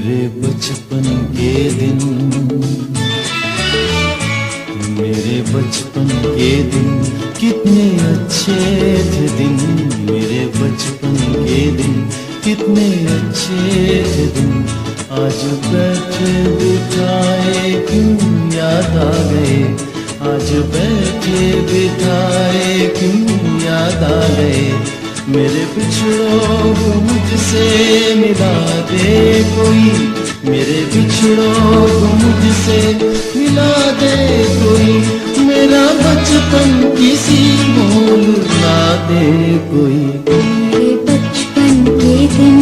मेरे बचपन के दिन, मेरे बचपन के दिन कितने अच्छे थे दिन, मेरे बचपन के दिन कितने अच्छे थे दिन। आज बैठे बिठाए क्यों याद आ गए, आज बैठे बिठाए क्यों याद आ गए। मेरे बिछड़ों को मुझसे मिला दे कोई, मेरे बिछड़ों को मुझसे मिला दे कोई। मेरा बचपन किसी मोल ला दे कोई। मेरे बचपन के दिन,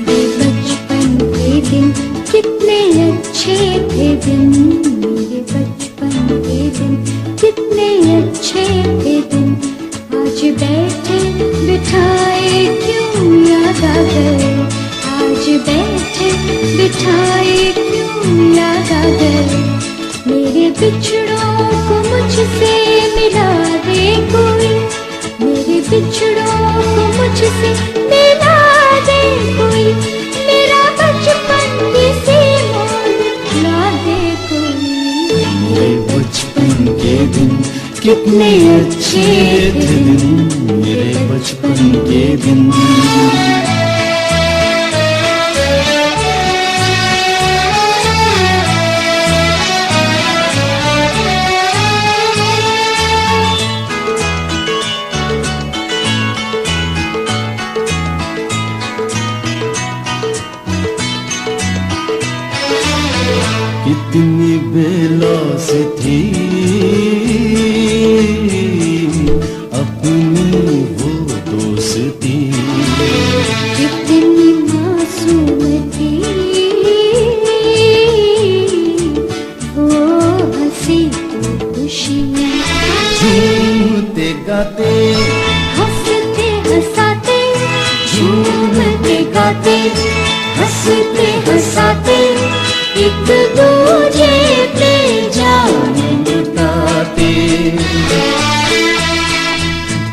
मेरे बचपन के दिन कितने अच्छे थे दिन, मेरे बचपन के दिन कितने अच्छे थे दिन। आज बैठे बिठाए क्यों याद आ गए, आज बैठे बिठाए क्यों याद आ गए। मेरे बिछड़ों को मुझसे मिला दे कोई, मेरे बिछड़ों को मुझसे मिला दे कोई। मेरा बचपन किसी मोल ला दे कोई। मेरे बचपन के दिन कितने अच्छे थे दिन, मेरे बचपन के दिन। कितनी बेलौस थी अपनी वो दोस्ती, कितनी मासूम थी वो हंसी खुशियाँ। झूमते गाते हंसते हंसाते, झूमते गाते हंसते हंसाते, एक दूजे पे जान लुटाते।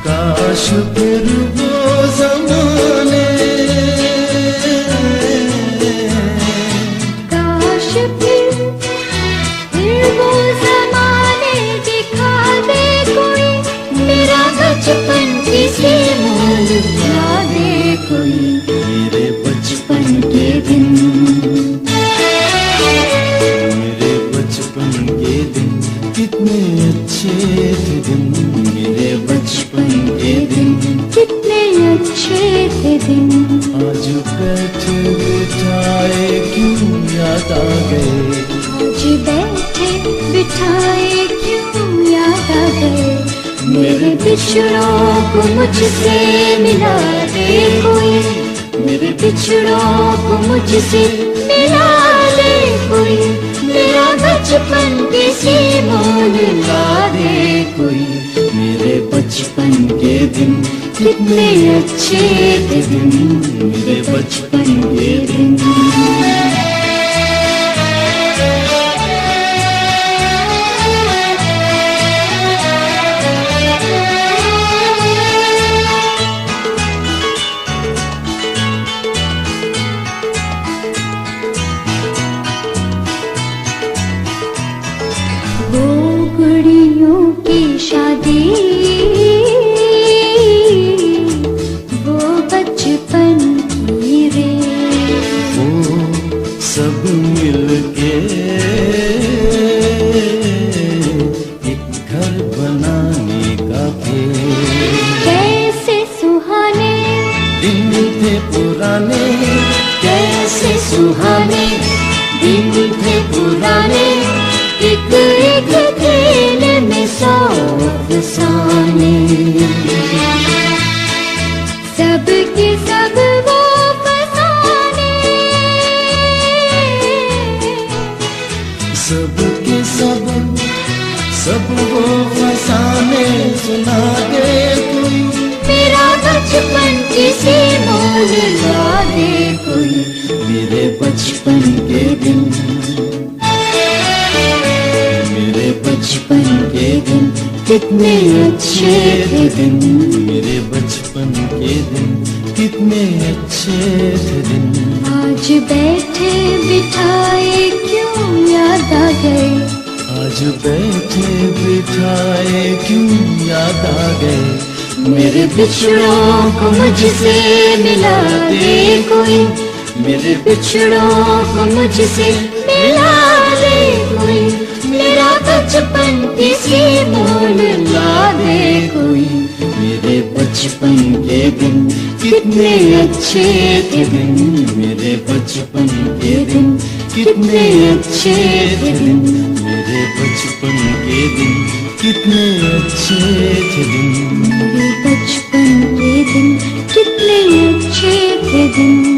काश फिर वो ज़माने, काश फिर वो ज़माने दिखा दे कोई। मेरा बचपन किसी मोल ला दे कोई। मेरे बचपन के दिन, मेरे बचपन के दिन कितने अच्छे थे दिन, मेरे बचपन के दिन कितने अच्छे थे दिन। आज बैठे बिठाए क्यों याद आ गए, आज बैठे बिठाए क्यों याद आ गए। मेरे बिछड़ों को मुझसे मिला दे कोई, मेरे बिछड़ों को मुझसे मिला दे कोई। मेरा बचपन किसी मोल ला दे कोई। मेरे बचपन के दिन कितने अच्छे थे दिन, मेरे बचपन के दिन। वो गुड़ियों की शादी, वो बचपन की रे, वो सब मिलके एक घर बनाने का खेल। कैसे सुहाने दिन थे पुराने, कैसे सुहाने दिन थे पुराने। एक एक खेल में 100 अफसाने, सबके सब वो फसाने, सबके सब वो फसाने। सुना दे कोई, मेरा बचपन किसी मोल ला दे कोई। मेरे बचपन के दिन, मेरे बचपन के दिन कितने अच्छे थे दिन, मेरे बचपन के दिन कितने अच्छे अच्छे थे दिन। आज बैठे बिठाए क्यों याद आ गए, आज बैठे बिठाए क्यों याद आ गए। मेरे बिछड़ों को मुझसे मिला दे कोई, मेरे बिछड़ों को मुझसे मिला दे कोई। मेरा बचपन किसी मोल ला दे कोई। मेरे बचपन के दिन कितने अच्छे थे दिन, मेरे बचपन के दिन कितने अच्छे थे दिन। मेरे बचपन के दिन कितने अच्छे थे दिन, मेरे बचपन के दिन कितने अच्छे थे दिन।